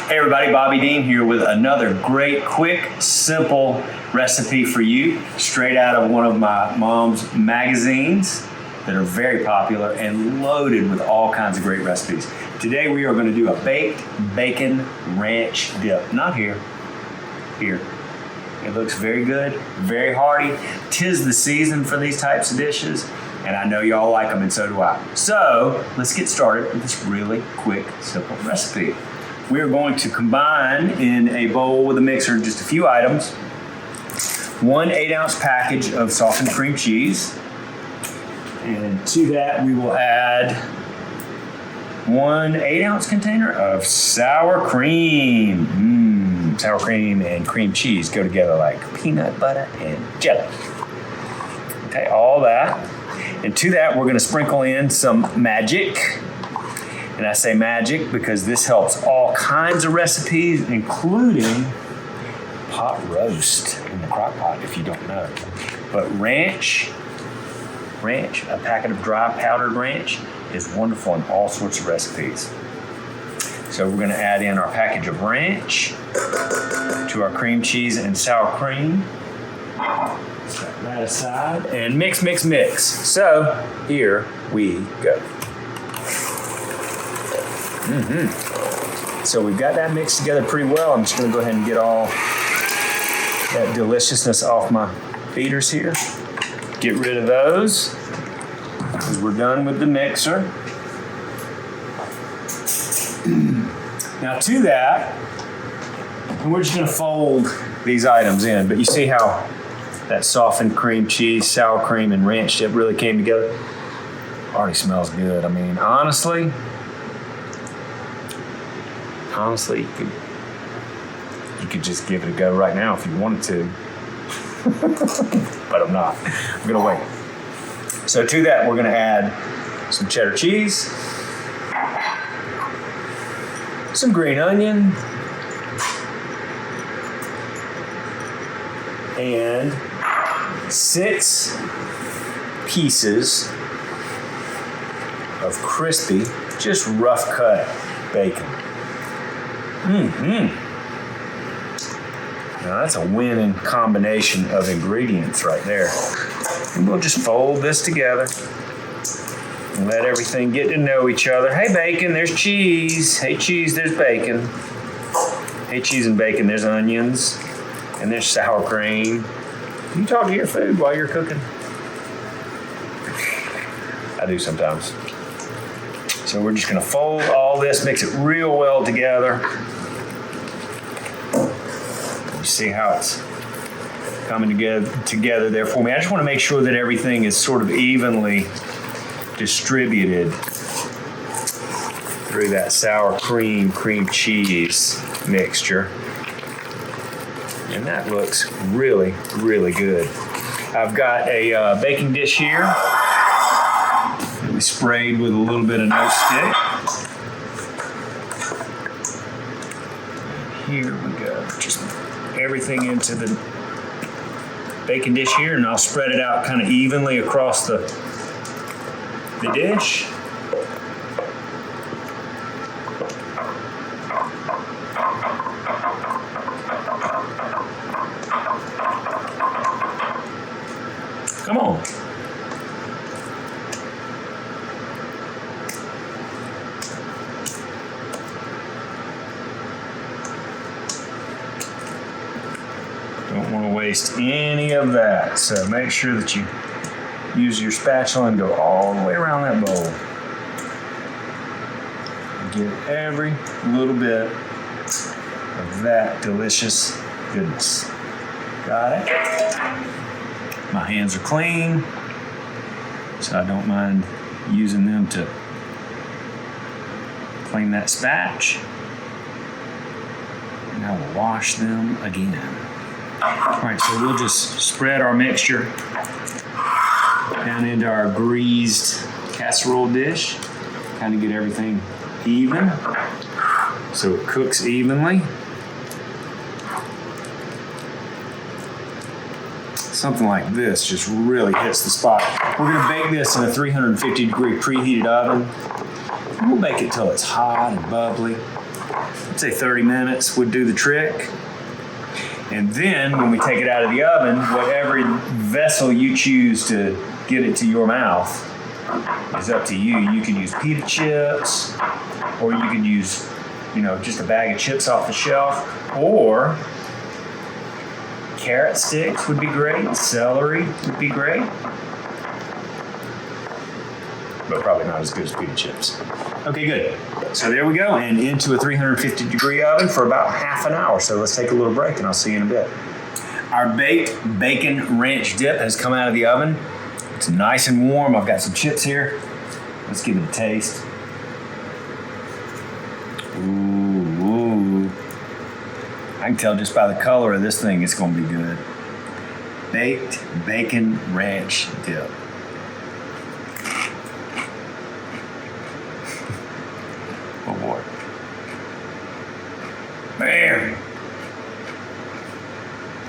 Hey everybody, Bobby Deen here with another great, quick, simple recipe for you, straight out of one of my mom's magazines that are very popular and loaded with all kinds of great recipes. Today we are going to do a baked bacon ranch dip. Not here, here. It looks very good, very hearty. 'Tis the season for these types of dishes, and I know y'all like them, and so do I. So let's get started with this really quick, simple recipe. We are going to combine in a bowl with a mixer just a few items. 1 8-ounce package of softened cream cheese. And to that we will add 1 8-ounce container of sour cream. Sour cream and cream cheese go together like peanut butter and jelly. Okay, all that. And to that we're going to sprinkle in some magic. And I say magic because this helps all kinds of recipes, including pot roast in the crock pot, if you don't know. But ranch, a packet of dry powdered ranch is wonderful in all sorts of recipes. So we're going to add in our package of ranch to our cream cheese and sour cream. Set that aside and mix, mix, mix. So here we go. So we've got that mixed together pretty well. I'm just going to go ahead and get all that deliciousness off my beaters here. Get rid of those because we're done with the mixer. Now to that, and we're just going to fold these items in. But you see how that softened cream cheese, sour cream, and ranch dip really came together? Already smells good. I mean, honestly, you could just give it a go right now if you wanted to. But I'm not. I'm going to wait. So to that, we're going to add some cheddar cheese, some green onion, and 6 pieces of crispy, just rough cut bacon. Now that's a winning combination of ingredients right there. And we'll just fold this together and let everything get to know each other. Hey bacon, there's cheese. Hey cheese, there's bacon. Hey cheese and bacon, there's onions. And there's sour cream. Can you talk to your food while you're cooking? I do sometimes. So we're just gonna fold all this, mix it real well together. You see how it's coming together there for me. I just want to make sure that everything is sort of evenly distributed through that sour cream cheese mixture. And that looks really, really good. I've got a baking dish here that we sprayed with a little bit of no stick. Here we go. Just everything into the baking dish here, and I'll spread it out kind of evenly across the dish. Come on. Don't want to waste any of that. So make sure that you use your spatula and go all the way around that bowl. Get every little bit of that delicious goodness. Got it? My hands are clean, so I don't mind using them to clean that spatch. And I will wash them again. All right, so we'll just spread our mixture down into our greased casserole dish. Kind of get everything even so it cooks evenly. Something like this just really hits the spot. We're going to bake this in a 350 degree preheated oven. We'll bake it till it's hot and bubbly. I'd say 30 minutes would do the trick. And then when we take it out of the oven, whatever vessel you choose to get it to your mouth is up to you. You can use pita chips, or you can use, just a bag of chips off the shelf, or carrot sticks would be great. Celery would be great. But probably not as good as pita chips. Okay, good. So there we go, and into a 350 degree oven for about half an hour. So let's take a little break and I'll see you in a bit. Our baked bacon ranch dip has come out of the oven. It's nice and warm. I've got some chips here. Let's give it a taste. Ooh. I can tell just by the color of this thing it's going to be good. Baked bacon ranch dip. Oh boy. Man.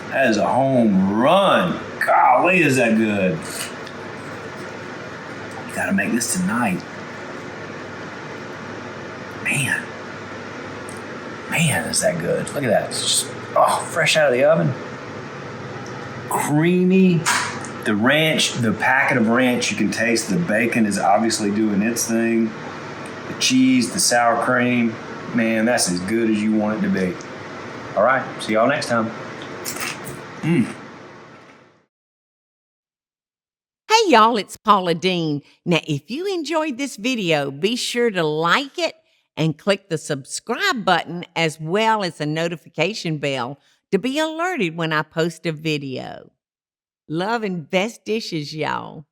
That is a home run. Golly, is that good. You gotta make this tonight. Man, is that good. Look at that. It's just, fresh out of the oven. Creamy. The ranch, the packet of ranch, you can taste the bacon is obviously doing its thing. The cheese, the sour cream. Man, that's as good as you want it to be. All right, see y'all next time. Hey y'all, it's Paula Deen. Now, if you enjoyed this video, be sure to like it and click the subscribe button as well as the notification bell to be alerted when I post a video. Love and best dishes, y'all.